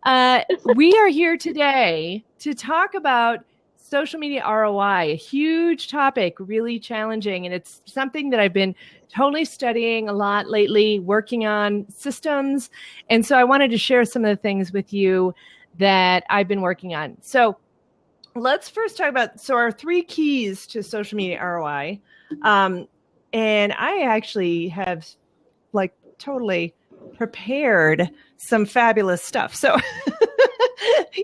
We are here today to talk about social media ROI, a huge topic, really challenging. And it's something that I've been totally studying a lot lately, working on systems. And so I wanted to share some of the things with you that I've been working on. So let's first talk about, our three keys to social media ROI. And I actually have totally prepared some fabulous stuff. So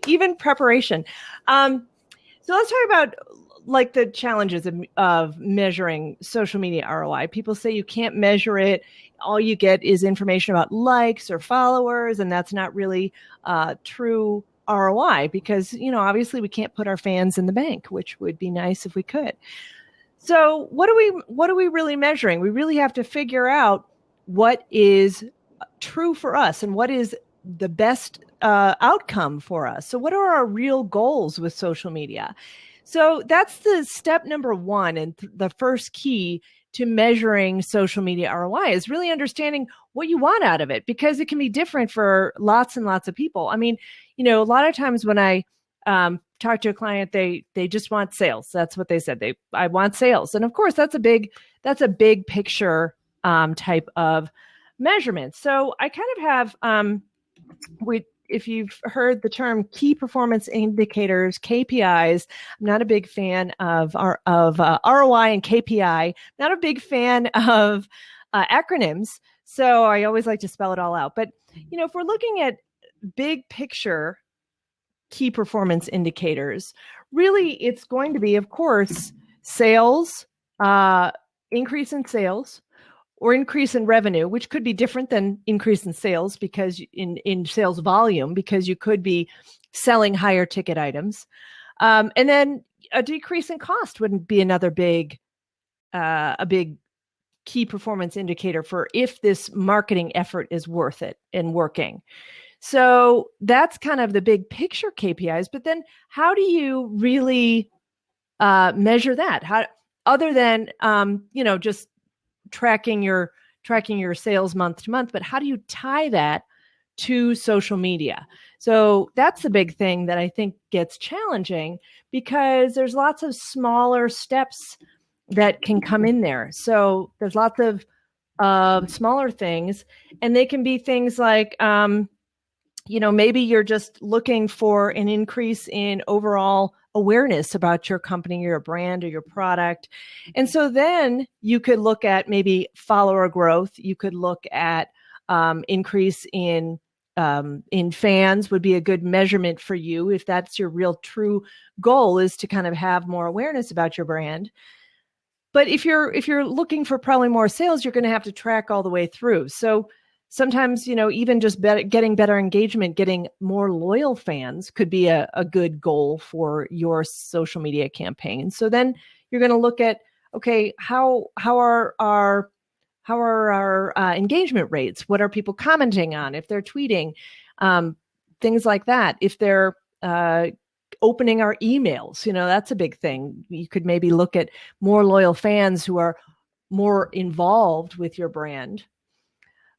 even preparation. So let's talk about the challenges of measuring social media ROI. People say you can't measure it. All you get is information about likes or followers, and that's not really true ROI because, obviously we can't put our fans in the bank, which would be nice if we could. So what are we really measuring? We really have to figure out what is true for us and what is the best outcome for us. So what are our real goals with social media? So that's the step number one. And the first key to measuring social media ROI is really understanding what you want out of it, because it can be different for lots and lots of people. I mean, a lot of times when I talk to a client, they just want sales. That's what they said. I want sales. And of course, that's a big picture type of measurement. So I kind of have, if you've heard the term key performance indicators, KPIs, I'm not a big fan of ROI and KPI, not a big fan of acronyms. So I always like to spell it all out. But, if we're looking at big picture key performance indicators, really it's going to be, of course, sales, increase in sales, or increase in revenue, which could be different than increase in sales because in sales volume, because you could be selling higher ticket items. And then a decrease in cost wouldn't be another a big key performance indicator for if this marketing effort is worth it and working. So that's kind of the big picture KPIs. But then how do you really measure that? How, other than, just tracking your sales month to month, but how do you tie that to social media? So that's the big thing that I think gets challenging, because there's lots of smaller steps that can come in there. So there's lots of smaller things, and they can be things like, maybe you're just looking for an increase in overall awareness about your company, your brand, or your product. And so then you could look at maybe follower growth. You could look at increase in fans would be a good measurement for you if that's your real true goal, is to kind of have more awareness about your brand. But if you're looking for probably more sales, you're going to have to track all the way through. So sometimes, even just getting better engagement, getting more loyal fans could be a good goal for your social media campaign. So then you're going to look at, okay, how are our engagement rates? What are people commenting on? If they're tweeting, things like that. If they're opening our emails, that's a big thing. You could maybe look at more loyal fans who are more involved with your brand.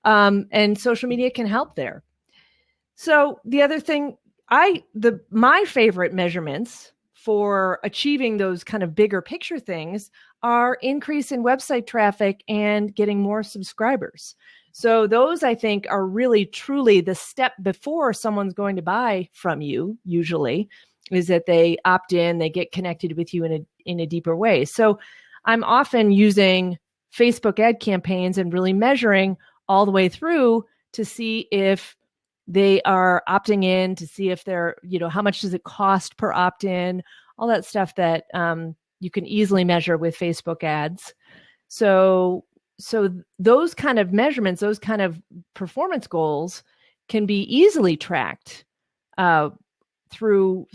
And social media can help there. So the other thing, my favorite measurements for achieving those kind of bigger picture things are increase in website traffic and getting more subscribers. So those, I think, are really truly the step before someone's going to buy from you, usually, is that they opt in, they get connected with you in a deeper way. So I'm often using Facebook ad campaigns and really measuring all the way through to see if they are opting in, to see if they're, how much does it cost per opt-in, all that stuff that you can easily measure with Facebook ads. So those kind of measurements, those kind of performance goals can be easily tracked through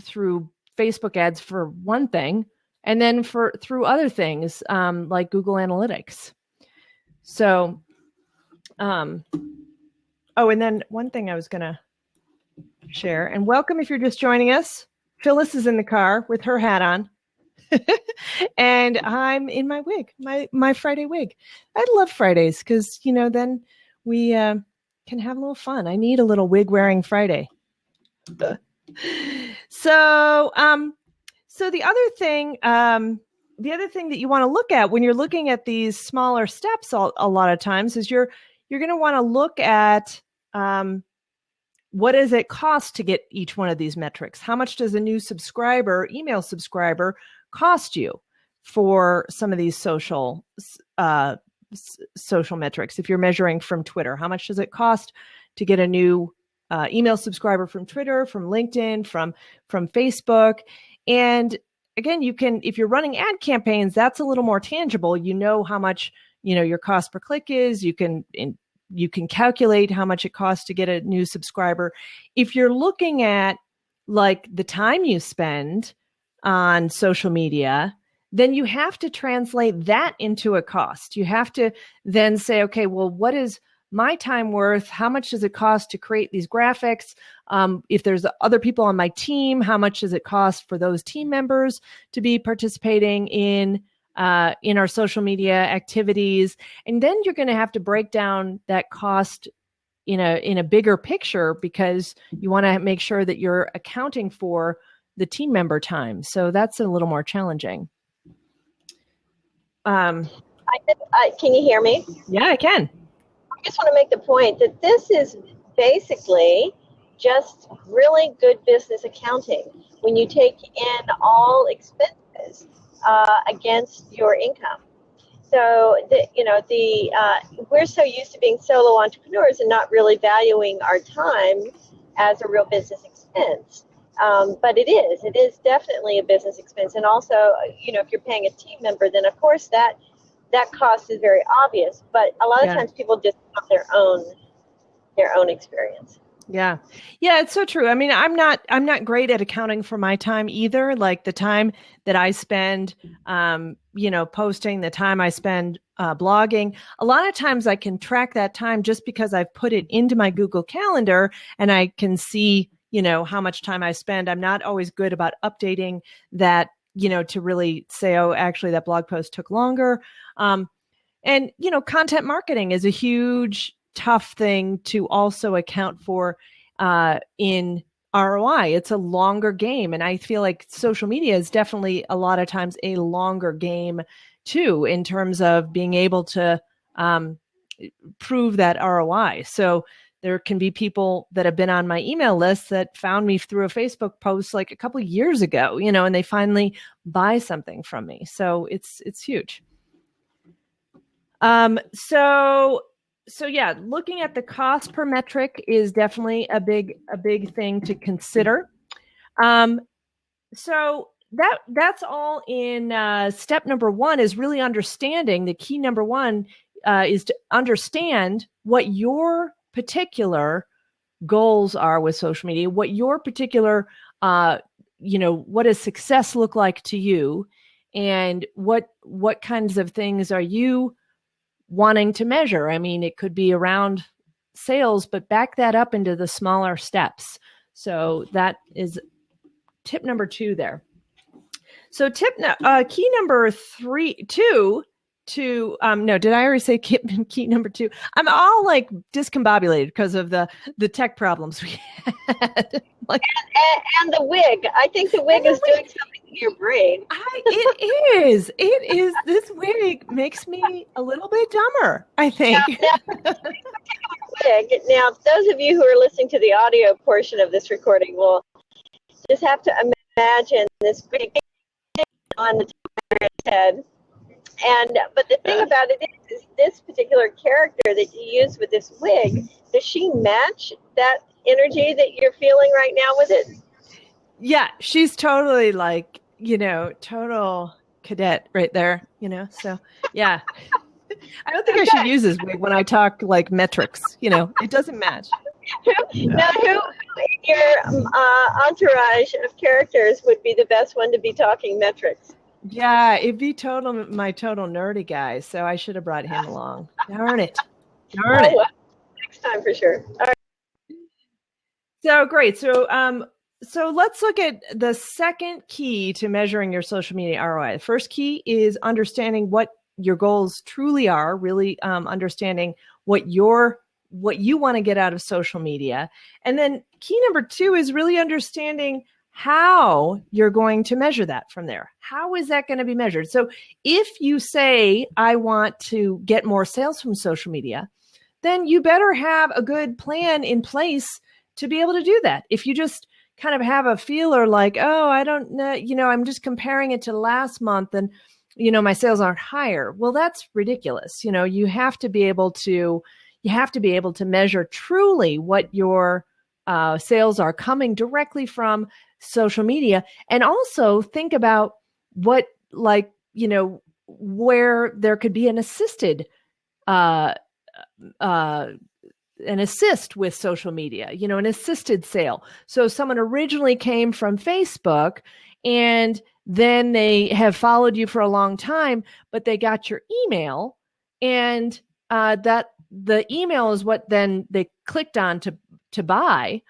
Facebook ads for one thing, and then through other things like Google Analytics. So and then one thing I was going to share, and welcome if you're just joining us. Phyllis is in the car with her hat on. And I'm in my wig, my Friday wig. I love Fridays because, then we can have a little fun. I need a little wig wearing Friday. So, so the other thing that you want to look at when you're looking at these smaller steps, a lot of times, is you're going to want to look at what does it cost to get each one of these metrics? How much does a new email subscriber, cost you for some of these social metrics? If you're measuring from Twitter, how much does it cost to get a new email subscriber from Twitter, from LinkedIn, from Facebook? And again, you can, if you're running ad campaigns, that's a little more tangible. You know how much, your cost per click is. You can calculate how much it costs to get a new subscriber. If you're looking at like the time you spend on social media, then you have to translate that into a cost. You have to then say, okay, well, what is my time worth? How much does it cost to create these graphics? If there's other people on my team, how much does it cost for those team members to be participating in our social media activities? And then you're going to have to break down that cost in a bigger picture, because you want to make sure that you're accounting for the team member time. So that's a little more challenging. Can you hear me? Yeah, I can. I just want to make the point that this is basically just really good business accounting when you take in all expenses against your income. So we're so used to being solo entrepreneurs and not really valuing our time as a real business expense. But it is definitely a business expense. And also, if you're paying a team member, then of course that cost is very obvious. But a lot of times people just have their own experience. Yeah. Yeah, it's so true. I mean, I'm not great at accounting for my time either. Like the time that I spend, posting, the time I spend blogging. A lot of times I can track that time just because I've put it into my Google Calendar and I can see, how much time I spend. I'm not always good about updating that, to really say, oh, actually that blog post took longer. And content marketing is a huge, tough thing to also account for in ROI. It's a longer game. And I feel like social media is definitely a lot of times a longer game too, in terms of being able to prove that ROI. So there can be people that have been on my email list that found me through a Facebook post like a couple of years ago, and they finally buy something from me. So it's huge. So yeah, looking at the cost per metric is definitely a big thing to consider. So that's all in step number one, is really understanding. The key number one is to understand what your particular goals are with social media, what your particular, what does success look like to you, and what kinds of things are you wanting to measure. I mean, it could be around sales, but back that up into the smaller steps. So that is tip number 2 there. So key number 2 to no, did I already say key number 2? I'm all like discombobulated because of the tech problems we had. And the wig. I think the wig is doing something to your brain. It is. This wig makes me a little bit dumber, I think. Now, those of you who are listening to the audio portion of this recording will just have to imagine this wig on the top of his head. But the thing about it is this particular character that you use with this wig, does she match that energy that you're feeling right now with it? Yeah, she's totally like, total cadet right there, so yeah. I don't think I should use this wig when I talk like metrics, it doesn't match. Now, who in your entourage of characters would be the best one to be talking metrics? Yeah, it'd be my total nerdy guy, so I should have brought him along. Darn it. Well, next time for sure. All right. So great. So let's look at the second key to measuring your social media ROI. The first key is understanding what your goals truly are, really understanding what your what you want to get out of social media. And then key number 2 is really understanding how you're going to measure that from there. How is that going to be measured? So if you say, I want to get more sales from social media, then you better have a good plan in place to be able to do that. If you just kind of have a feeler like, oh, I don't know, I'm just comparing it to last month and, my sales aren't higher. Well, that's ridiculous. You have to be able to measure truly what your sales are coming directly from social media, and also think about what, where there could be an assist with social media, an assisted sale. So someone originally came from Facebook and then they have followed you for a long time, but they got your email, and that the email is what then they clicked on to buy.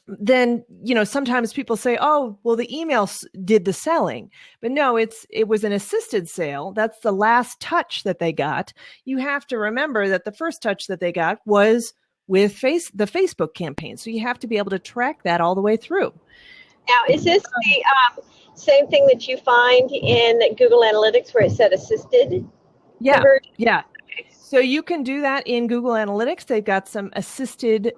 Then, sometimes people say, oh, well, the email did the selling, but no, it was an assisted sale. That's the last touch that they got. You have to remember that the first touch that they got was with the Facebook campaign. So you have to be able to track that all the way through. Now, is this the same thing that you find in Google Analytics where it said assisted? Yeah. conversion? Yeah. So you can do that in Google Analytics. They've got some assisted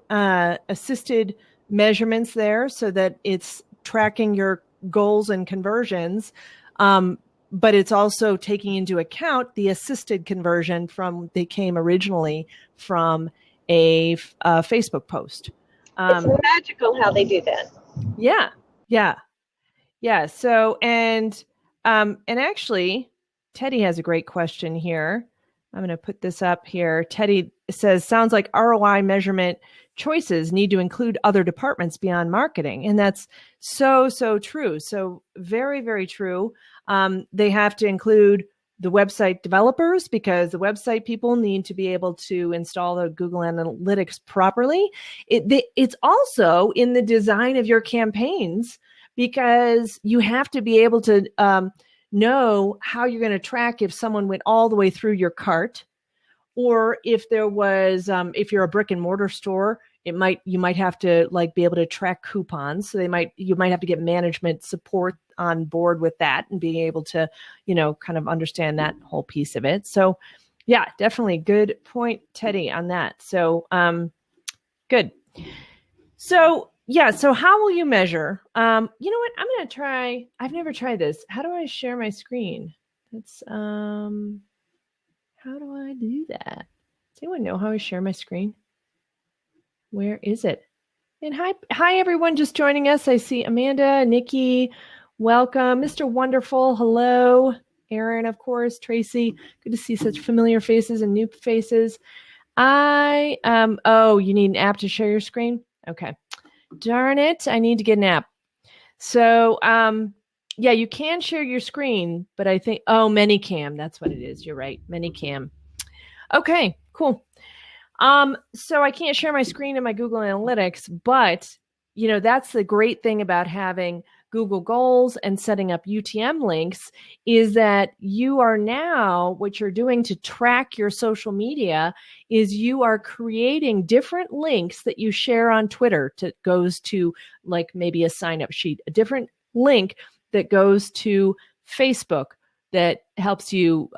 measurements there so that it's tracking your goals and conversions. But it's also taking into account the assisted conversion they came originally from a Facebook post. It's magical how they do that. Yeah. So, and actually, Teddy has a great question here. I'm going to put this up here. Teddy says, sounds like ROI measurement choices need to include other departments beyond marketing. And that's so true. So very, very true. They have to include the website developers, because the website people need to be able to install the Google Analytics properly. It's also in the design of your campaigns, because you have to be able to know how you're going to track if someone went all the way through your cart, or if there was, if you're a brick and mortar store, you might have to be able to track coupons. So you might have to get management support on board with that and being able to, kind of understand that whole piece of it. So yeah, definitely good point, Teddy, on that. So good. So yeah, so how will you measure? You know what? I'm going to try. I've never tried this. How do I share my screen? That's how do I do that? Does anyone know how I share my screen? Where is it? And hi everyone just joining us. I see Amanda, Nikki, welcome. Mr. Wonderful, hello. Aaron, of course, Tracy. Good to see such familiar faces and new faces. Oh, you need an app to share your screen? Okay. Darn it, I need to get an app. So, yeah, you can share your screen, but I think, ManyCam, that's what it is. You're right, ManyCam. Okay, cool. So I can't share my screen in my Google Analytics, but, that's the great thing about having Google Goals and setting up UTM links, is that you are now, what you're doing to track your social media is you are creating different links that you share on Twitter goes to maybe a sign up sheet, a different link that goes to Facebook that helps you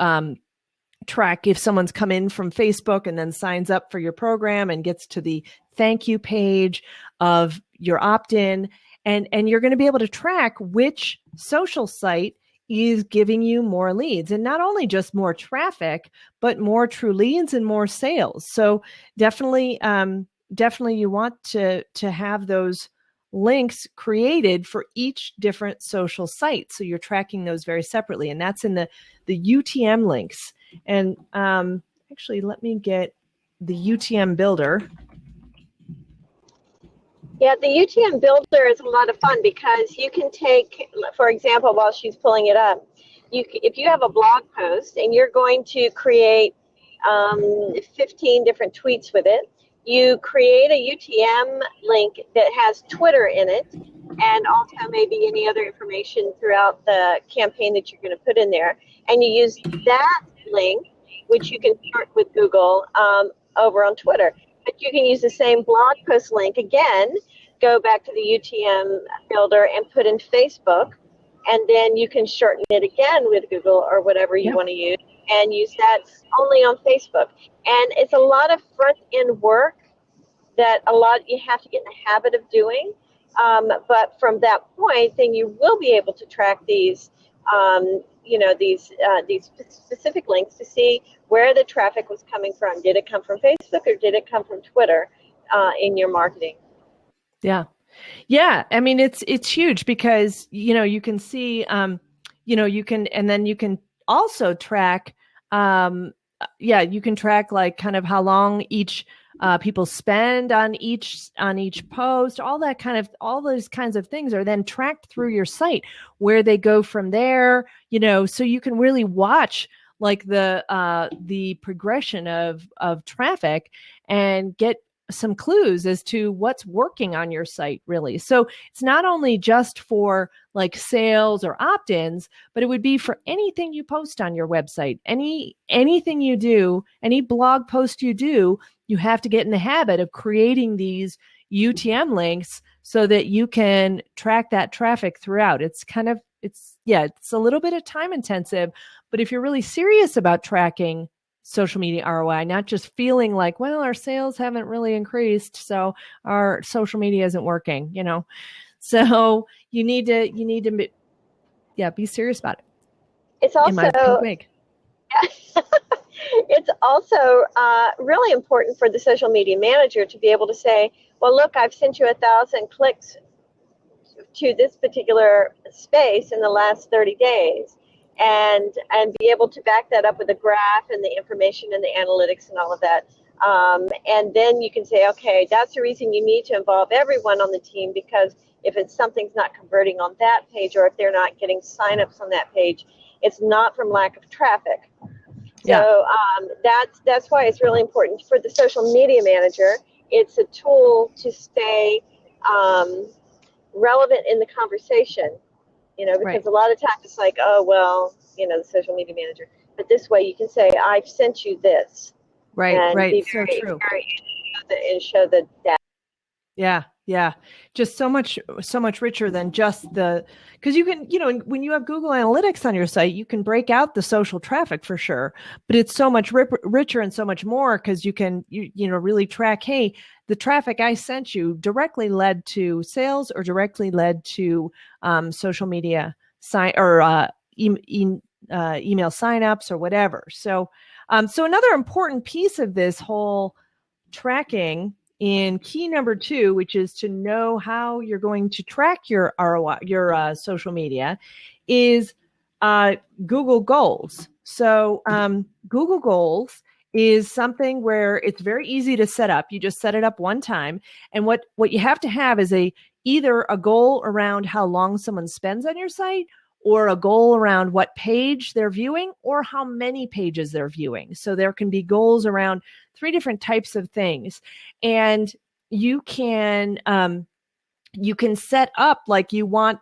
track if someone's come in from Facebook and then signs up for your program and gets to the thank you page of your opt-in. And you're going to be able to track which social site is giving you more leads, and not only just more traffic, but more true leads and more sales. So definitely you want to have those links created for each different social site. So you're tracking those very separately, and that's in the UTM links. And actually, let me get the UTM builder. Yeah, the UTM builder is a lot of fun because you can take, for example, while she's pulling it up, if you have a blog post and you're going to create 15 different tweets with it, you create a UTM link that has Twitter in it, and also maybe any other information throughout the campaign that you're going to put in there. And you use that link, which you can short with Google, over on Twitter. But you can use the same blog post link again, go back to the UTM builder and put in Facebook, and then you can shorten it again with Google or whatever you want to use, and use that only on Facebook. And it's a lot of front-end work that you have to get in the habit of doing. But from that point, then you will be able to track these these specific links to see where the traffic was coming from. Did it come from Facebook or did it come from Twitter in your marketing? Yeah. Yeah. I mean, it's huge because, you can see, you can also track, you can track like kind of how long each people spend on each post, all those kinds of things are then tracked through your site, where they go from there, so you can really watch like the progression of traffic and get some clues as to what's working on your site, really. So it's not only just for like sales or opt-ins, but it would be for anything you post on your website, anything you do, any blog post you do. You have to get in the habit of creating these UTM links so that you can track that traffic throughout. It's a little bit of time intensive, but if you're really serious about tracking social media ROI, not just feeling like, well, our sales haven't really increased, so our social media isn't working, So you need to be serious about it. It's also it's also really important for the social media manager to be able to say, well, look, I've sent you 1,000 clicks to this particular space in the last 30 days. And be able to back that up with a graph and the information and the analytics and all of that. And then you can say, okay, that's the reason you need to involve everyone on the team, because if something's not converting on that page, or if they're not getting signups on that page, it's not from lack of traffic. Yeah. So that's why it's really important for the social media manager. It's a tool to stay relevant in the conversation. Because a lot of times it's like, oh, well, the social media manager. But this way you can say, I've sent you this. Right, and right. Be so very, true. And show the data. Yeah, yeah. Just so much richer than just because you can, when you have Google Analytics on your site, you can break out the social traffic for sure, but it's so much richer and so much more because you can, really track, hey, the traffic I sent you directly led to sales or directly led to social media email signups or whatever. So another important piece of this whole tracking in key number 2, which is to know how you're going to track your ROI, your social media, is Google Goals. So Google Goals is something where it's very easy to set up. You just set it up one time. And what you have to have is either a goal around how long someone spends on your site, or a goal around what page they're viewing, or how many pages they're viewing. So there can be goals around 3 different types of things. And you can set up like you want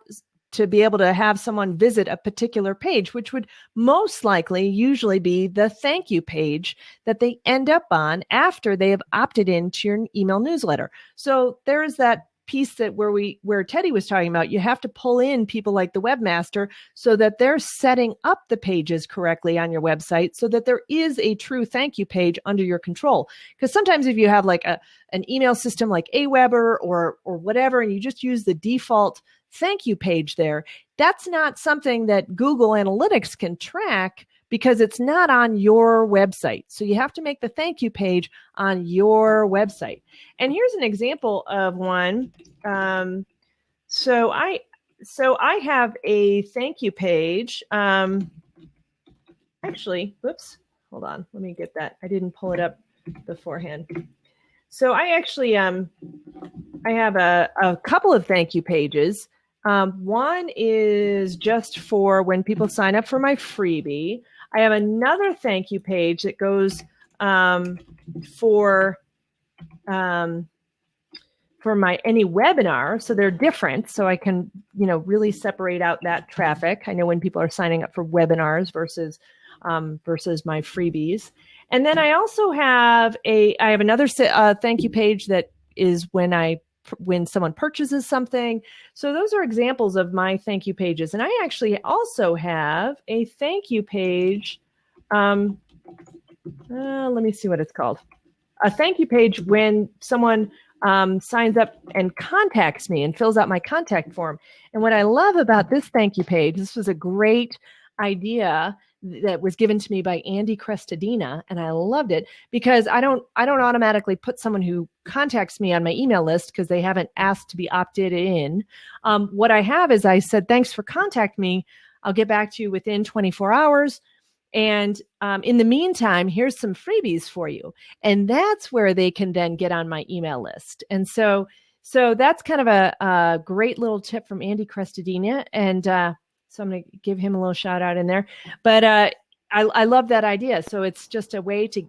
to be able to have someone visit a particular page, which would most likely usually be the thank you page that they end up on after they have opted into your email newsletter. So there's that piece that where Teddy was talking about. You have to pull in people like the webmaster so that they're setting up the pages correctly on your website so that there is a true thank you page under your control. Because sometimes if you have like an email system like Aweber or whatever, and you just use the default thank you page there, that's not something that Google Analytics can track because it's not on your website. So you have to make the thank you page on your website. And here's an example of one. So I have a thank you page. Actually, whoops, hold on. Let me get that. I didn't pull it up beforehand. So I actually, I have a couple of thank you pages. One is just for when people sign up for my freebie. I have another thank you page that goes for my any webinar. So they're different. So I can, really separate out that traffic. I know when people are signing up for webinars versus my freebies. And then I also have I have another thank you page that is when someone purchases something. So those are examples of my thank you pages. And I actually also have a thank you page. Let me see what it's called. A thank you page when someone signs up and contacts me and fills out my contact form. And what I love about this thank you page, this was a great idea that was given to me by Andy Crestadina, and I loved it because I don't automatically put someone who contacts me on my email list because they haven't asked to be opted in. What I have is I said, thanks for contacting me. I'll get back to you within 24 hours. And in the meantime, here's some freebies for you. And that's where they can then get on my email list. And so that's kind of a great little tip from Andy Crestadina. And so I'm going to give him a little shout out in there. But I love that idea. So it's just a way to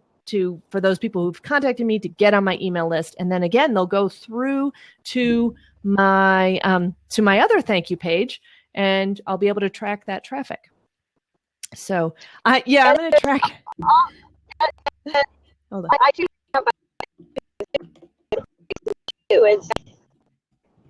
for those people who've contacted me to get on my email list. And then again, they'll go through to my other thank you page, and I'll be able to track that traffic. So, I'm going to track. Hold on. I do have it's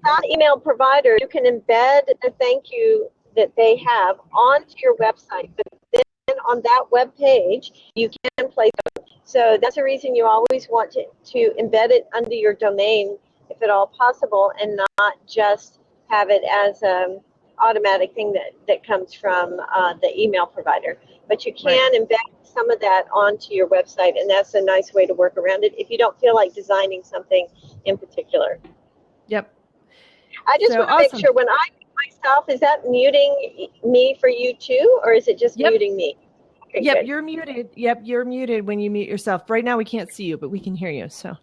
not email provider. You can embed the thank you that they have onto your website, but then on that web page, you can place them. So that's the reason you always want to embed it under your domain, if at all possible, and not just have it as automatic thing that comes from the email provider. But you can embed some of that onto your website, and that's a nice way to work around it if you don't feel like designing something in particular. Yep. I just want to make sure when I mute myself, is that muting me for you too, or is it just muting me? Okay, yep, good. you're muted. Yep, you're muted when you mute yourself. Right now we can't see you, but we can hear you. So. Wow.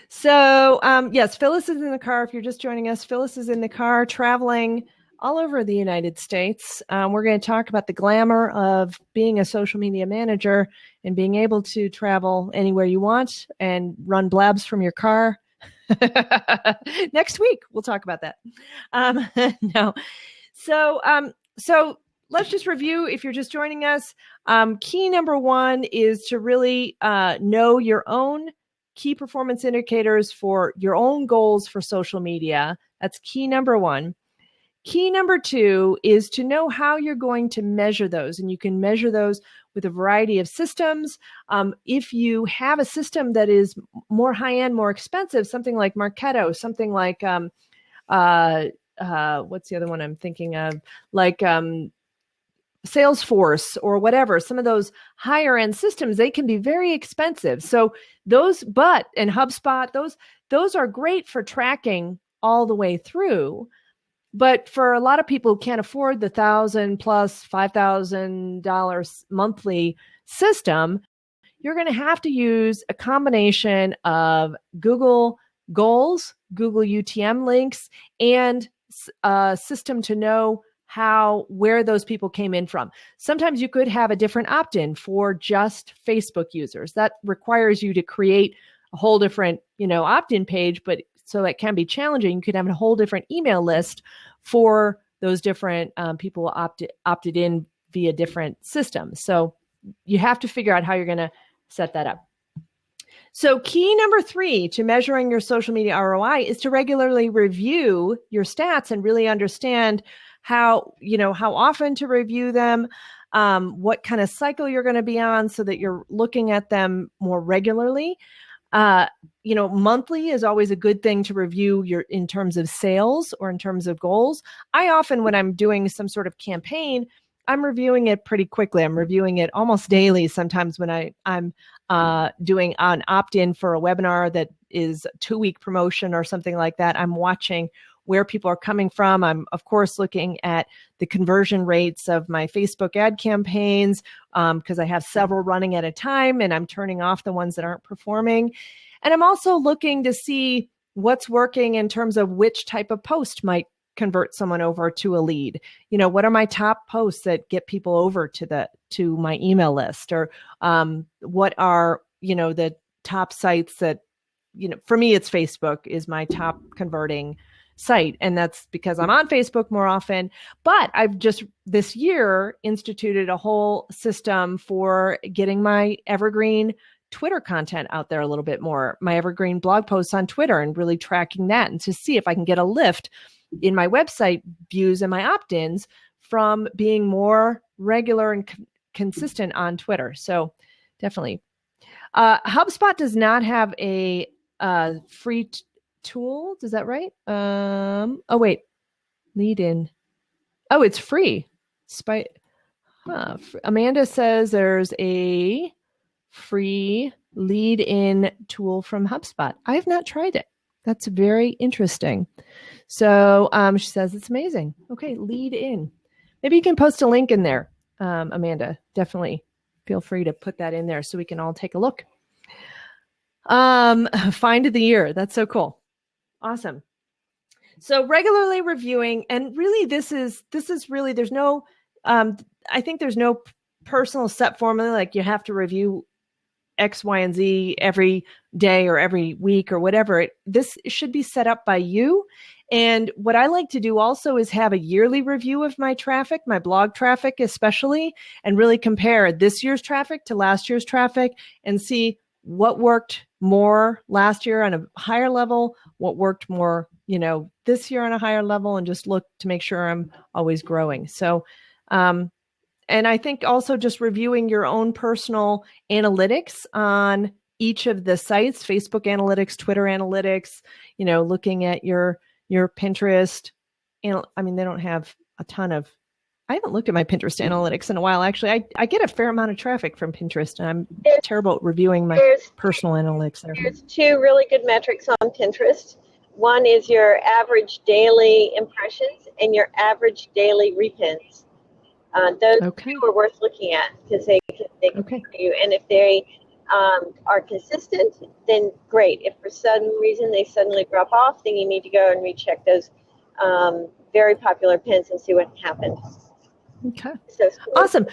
So, yes, Phyllis is in the car. If you're just joining us, Phyllis is in the car traveling all over the United States. We're going to talk about the glamour of being a social media manager and being able to travel anywhere you want and run blabs from your car. Next week, we'll talk about that. No. So let's just review if you're just joining us. Key number one is to really know your own key performance indicators for your own goals for social media. That's key number one. Key number two is to know how you're going to measure those. And you can measure those with a variety of systems. If you have a system that is more high-end, more expensive, something like Marketo, something like, what's the other one I'm thinking of? Like Salesforce or whatever, some of those higher end systems, they can be very expensive. So and HubSpot, those are great for tracking all the way through. But for a lot of people who can't afford the $1,000 plus $5,000 monthly system, you're going to have to use a combination of Google goals, Google UTM links, and a system to know where those people came in from. Sometimes you could have a different opt-in for just Facebook users. That requires you to create a whole different, opt-in page, but so that can be challenging. You could have a whole different email list for those different people opted in via different systems. So you have to figure out how you're going to set that up. So key number 3 to measuring your social media ROI is to regularly review your stats and really understand how often to review them, what kind of cycle you're going to be on so that you're looking at them more regularly. Monthly is always a good thing to review in terms of sales or in terms of goals. I often, when I'm doing some sort of campaign, I'm reviewing it pretty quickly. I'm reviewing it almost daily. Sometimes when I'm doing an opt-in for a webinar that is a 2-week promotion or something like that, I'm watching where people are coming from. I'm, of course, looking at the conversion rates of my Facebook ad campaigns because I have several running at a time, and I'm turning off the ones that aren't performing. And I'm also looking to see what's working in terms of which type of post might convert someone over to a lead. What are my top posts that get people over to my email list, or what are the top sites that, for me, it's Facebook is my top converting site. And that's because I'm on Facebook more often. But I've just this year instituted a whole system for getting my evergreen Twitter content out there a little bit more, my evergreen blog posts on Twitter, and really tracking that and to see if I can get a lift in my website views and my opt-ins from being more regular and consistent on Twitter. So definitely. HubSpot does not have a free tool. Is that right? Oh, wait. Lead in. Oh, it's free. Amanda says there's a free lead in tool from HubSpot. I have not tried it. That's very interesting. So she says it's amazing. Okay, lead in. Maybe you can post a link in there, Amanda. Definitely feel free to put that in there so we can all take a look. Find of the year. That's so cool. Awesome. So regularly reviewing, and really this is really, there's no, I think there's no personal set formula, like you have to review X, Y, and Z every day or every week or whatever. This should be set up by you. And what I like to do also is have a yearly review of my traffic, my blog traffic especially, and really compare this year's traffic to last year's traffic and see what worked more last year on a higher level, what worked more, this year on a higher level, and just look to make sure I'm always growing. So, and I think also just reviewing your own personal analytics on each of the sites, Facebook analytics, Twitter analytics, looking at your Pinterest. I mean, they don't have a ton of, I haven't looked at my Pinterest analytics in a while. Actually, I get a fair amount of traffic from Pinterest, and I'm terrible at reviewing my personal analytics there. There's two really good metrics on Pinterest. One is your average daily impressions and your average daily repins. Those two are worth looking at because they can for you. And if they are consistent, then great. If for some reason they suddenly drop off, then you need to go and recheck those very popular pins and see what happened. Okay. So awesome.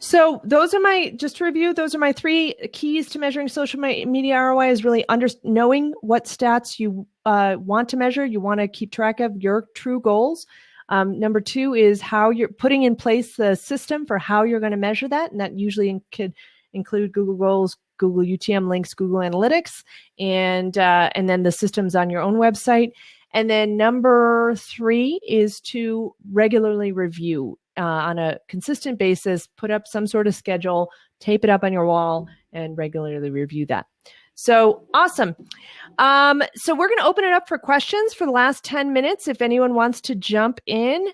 So those are just to review, those are my 3 keys to measuring social media ROI is really knowing what stats you want to measure. You want to keep track of your true goals. Number 2 is how you're putting in place the system for how you're going to measure that. And that usually could include Google Goals, Google UTM links, Google Analytics, and then the systems on your own website. And then number 3 is to regularly review on a consistent basis, put up some sort of schedule, tape it up on your wall, and regularly review that. So awesome. So we're going to open it up for questions for the last 10 minutes. If anyone wants to jump in,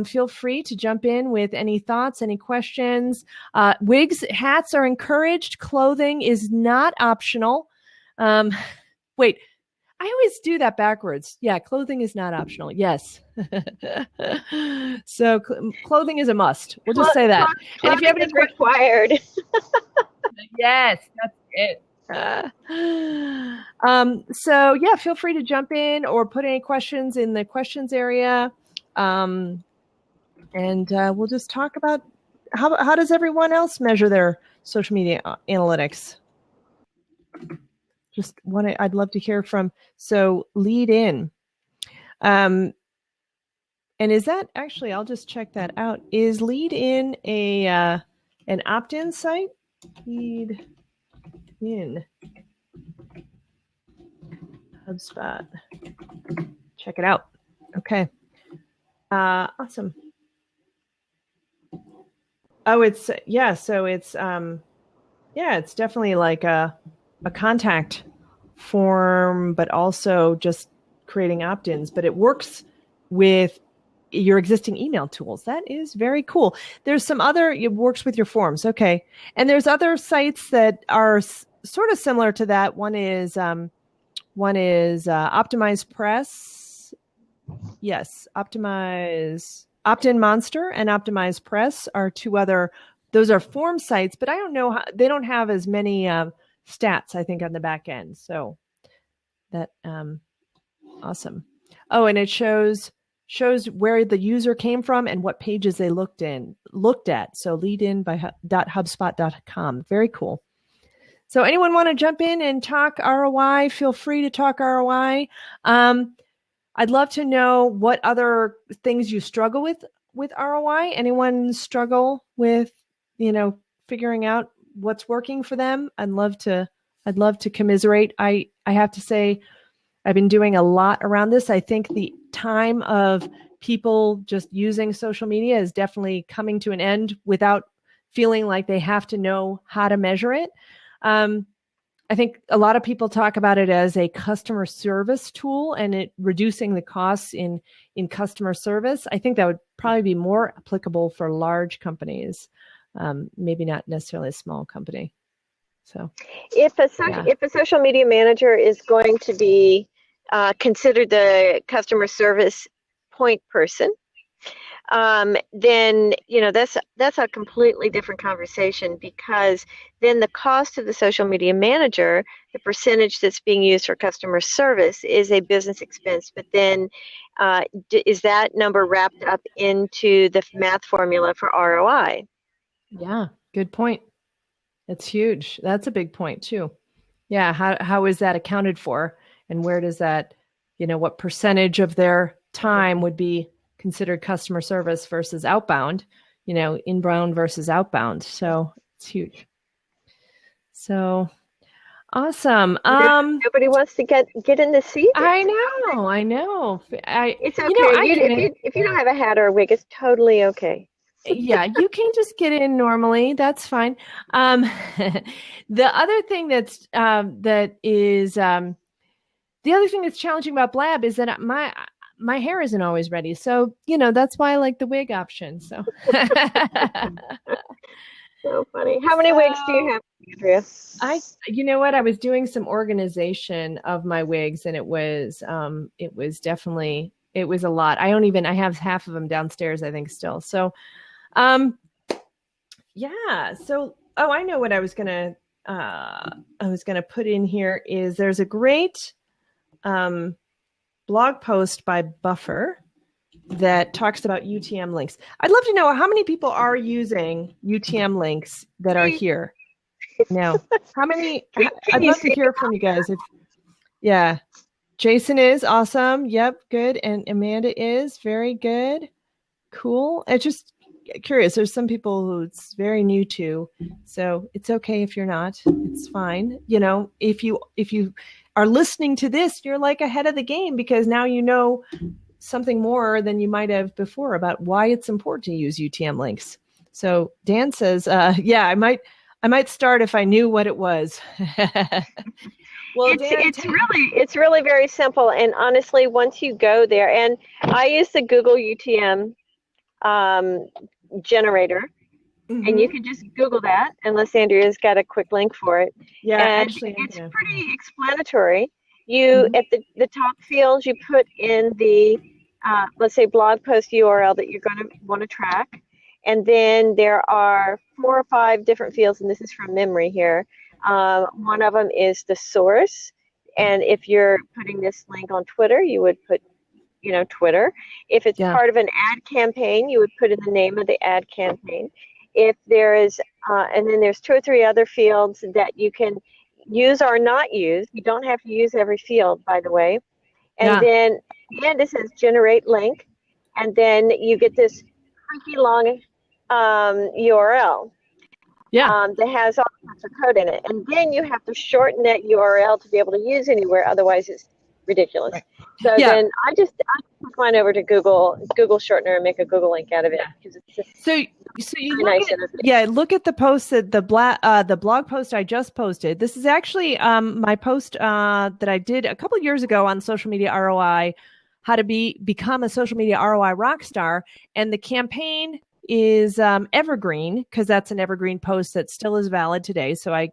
feel free to jump in with any thoughts, any questions. Wigs, hats are encouraged. Clothing is not optional. Wait, I always do that backwards. Yeah, clothing is not optional. Yes. So clothing is a must. We'll just say that. And if you have any required. Yes, that's it. So yeah, feel free to jump in or put any questions in the questions area. And we'll just talk about how does everyone else measure their social media analytics? I'd love to hear from, so lead in. And is that actually, I'll just check that out. Is lead in an opt-in site? Lead in HubSpot. Check it out. Okay. Awesome. Oh, it's, yeah. So it's, it's definitely like a contact form, but also just creating opt-ins, but it works with your existing email tools. That is very cool. There's some other, it works with your forms. Okay. And there's other sites that are sort of similar to that. One is Optimize Press. Yes. Opt-in Monster and Optimize Press are 2 other, those are form sites, but I don't know how, they don't have as many, stats, I think, on the back end. So that, awesome. Oh, and it shows where the user came from and what pages they looked at. So leadin.hubspot.com. Very cool. So anyone want to jump in and talk ROI? Feel free to talk ROI. I I'd love to know what other things you struggle with ROI. Anyone struggle with, figuring out what's working for them? I'd love to commiserate. I have to say, I've been doing a lot around this. I think the time of people just using social media is definitely coming to an end without feeling like they have to know how to measure it. I think a lot of people talk about it as a customer service tool and it reducing the costs in customer service. I think that would probably be more applicable for large companies, maybe not necessarily a small company. So, if a social media manager is going to be considered the customer service point person, then that's a completely different conversation, because then the cost of the social media manager, the percentage that's being used for customer service, is a business expense. But then is that number wrapped up into the math formula for ROI? Yeah, good point. It's huge. That's a big point too. Yeah, how is that accounted for, and where does that, what percentage of their time would be considered customer service versus outbound, inbound versus outbound. So it's huge. So awesome. Nobody wants to get in the seat. I know. It's okay. If you don't have a hat or a wig, it's totally okay. Yeah, you can just get in normally. That's fine. The other thing that's challenging about Blab is that my hair isn't always ready. So, that's why I like the wig option. So so funny. How many wigs do you have, Andrea? I was doing some organization of my wigs, and it was definitely, it was a lot. I have half of them downstairs, I think, still. So, yeah. So, I know what I was going to put in here is there's a great, blog post by Buffer that talks about UTM links. I'd love to know how many people are using UTM links that are here now. How many? I'd love to hear from you guys. Yeah. Jason is awesome. Yep. Good. And Amanda is very good. Cool. It's just curious. There's some people who it's very new to, so it's okay if you're not. It's fine. If you are listening to this, you're like ahead of the game, because now you know something more than you might have before about why it's important to use UTM links. So Dan says, yeah, I might start if I knew what it was. Well, it's really very simple. And honestly, once you go there, and I use the Google UTM generator, and you can just Google that, unless Andrea's got a quick link for it. Yeah, and actually, it's pretty explanatory. You at the top fields, you put in the let's say blog post URL that you're going to want to track, and then there are 4 or 5 different fields, and this is from memory here. One of them is the source, and if you're putting this link on Twitter, you would put Twitter. If it's part of an ad campaign, you would put in the name of the ad campaign. If there is, and then there's 2 or 3 other fields that you can use or not use. You don't have to use every field, by the way. And then it says generate link, and then you get this freaky long URL. That has all kinds of code in it. And then you have to shorten that URL to be able to use anywhere, otherwise it's ridiculous. Right. So then I just put mine over to Google Shortener and make a Google link out of it, because it's just so you look at the post that the blog post I just posted. This is actually my post that I did a couple of years ago on social media ROI, how to become a social media ROI rock star, and the campaign is evergreen, because that's an evergreen post that still is valid today. So I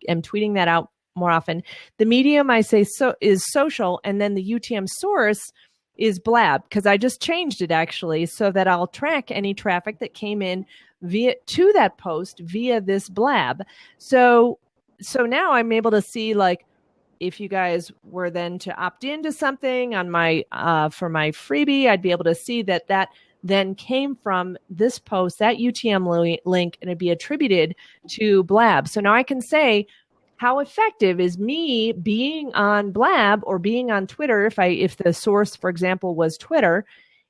am tweeting that out more often. The medium I say is social, and then the UTM source is Blab, because I just changed it actually so that I'll track any traffic that came in to that post via this Blab. So now I'm able to see, like, if you guys were then to opt into something on my for my freebie, I'd be able to see that then came from this post, that UTM link, and it'd be attributed to Blab. So now I can say, how effective is me being on Blab or being on Twitter? If the source, for example, was Twitter,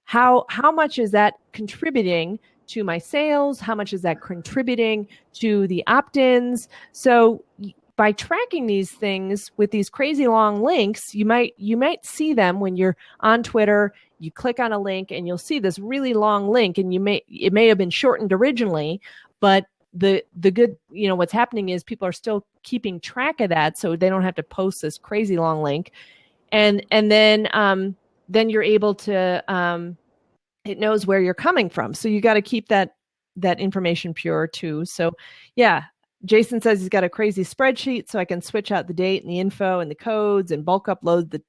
how much is that contributing to my sales? How much is that contributing to the opt-ins? So by tracking these things with these crazy long links, you might see them when you're on Twitter. You click on a link and you'll see this really long link, and it may have been shortened originally, but the good, what's happening is people are still keeping track of that, so they don't have to post this crazy long link, and then you're able to it knows where you're coming from. So you got to keep that information pure too. So yeah, Jason says he's got a crazy spreadsheet, so I can switch out the date and the info and the codes and bulk upload the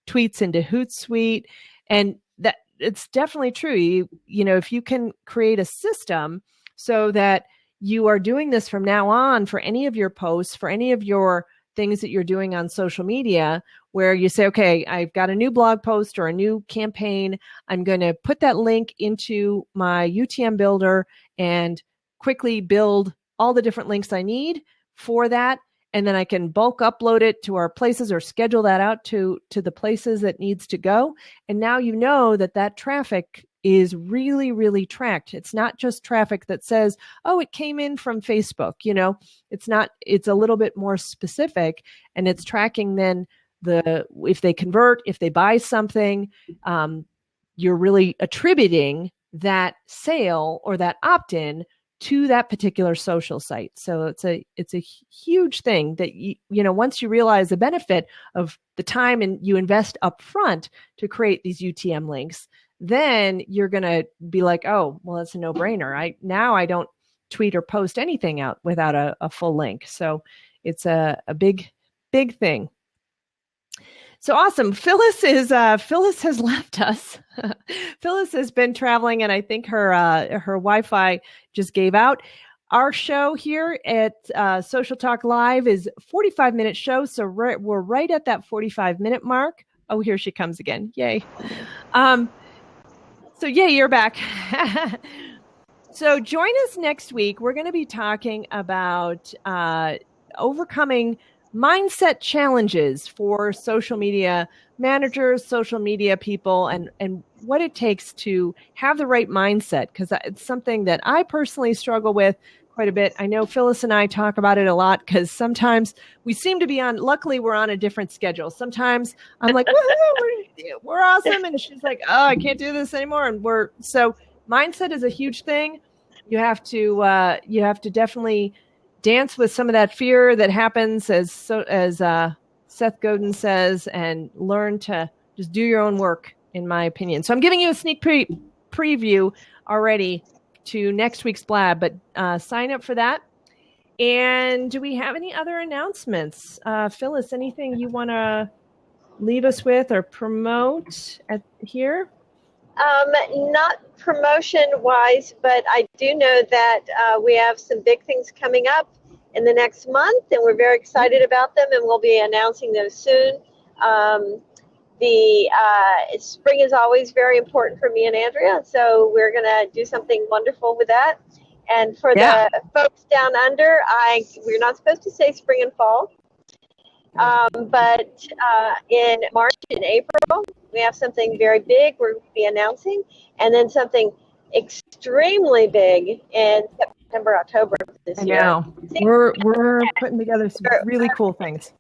tweets into Hootsuite. And that it's definitely true. If you can create a system so that you are doing this from now on for any of your posts, for any of your things that you're doing on social media, where you say, okay, I've got a new blog post or a new campaign. I'm going to put that link into my UTM builder and quickly build all the different links I need for that. And then I can bulk upload it to our places or schedule that out to the places that needs to go. And now you know that traffic is really, really tracked. It's not just traffic that says, oh, it came in from Facebook. It's a little bit more specific, and it's tracking then if they convert, if they buy something, you're really attributing that sale or that opt-in to that particular social site. So it's a huge thing that once you realize the benefit of the time and you invest up front to create these UTM links, then you're going to be like, oh, well, it's a no-brainer. Now I don't tweet or post anything out without a full link. So it's a big, big thing. So awesome. Phyllis has left us. Phyllis has been traveling, and I think her Wi-Fi just gave out. Our show here at Social Talk Live is a 45-minute show, so we're right at that 45-minute mark. Oh, here she comes again. Yay. So yay, you're back. So join us next week. We're going to be talking about overcoming mindset challenges for social media managers, social media people, and what it takes to have the right mindset, because it's something that I personally struggle with quite a bit. I know Phyllis and I talk about it a lot because sometimes we seem to be luckily we're on a different schedule. Sometimes I'm like, we're awesome. And she's like, oh, I can't do this anymore. And so mindset is a huge thing. You have to definitely dance with some of that fear that happens, as Seth Godin says, and learn to just do your own work, in my opinion. So I'm giving you a sneak preview already to next week's Blab, but sign up for that. And do we have any other announcements? Phyllis, anything you want to leave us with or promote here? Not promotion-wise, but I do know that we have some big things coming up in the next month, and we're very excited about them, and we'll be announcing those soon. Spring is always very important for me and Andrea, so we're going to do something wonderful with that. And for the folks down under, we're not supposed to say spring and fall, but in March and April, we have something very big we're going to be announcing, and then something extremely big in September, October this year. I know. We're putting together some really cool things.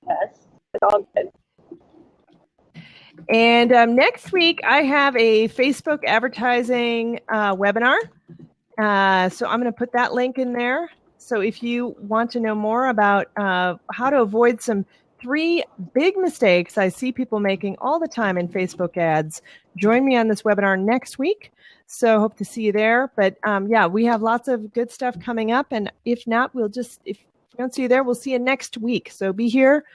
Yes, it's all good. And next week, I have a Facebook advertising webinar. So I'm going to put that link in there. So if you want to know more about how to avoid some 3 big mistakes I see people making all the time in Facebook ads, join me on this webinar next week. So hope to see you there. But we have lots of good stuff coming up. And if not, if we don't see you there, we'll see you next week. So be here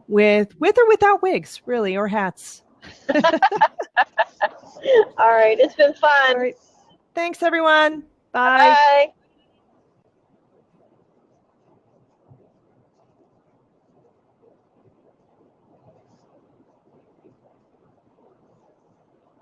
with or without wigs, really, or hats. All right. It's been fun. All right. Thanks, everyone. Bye. Bye.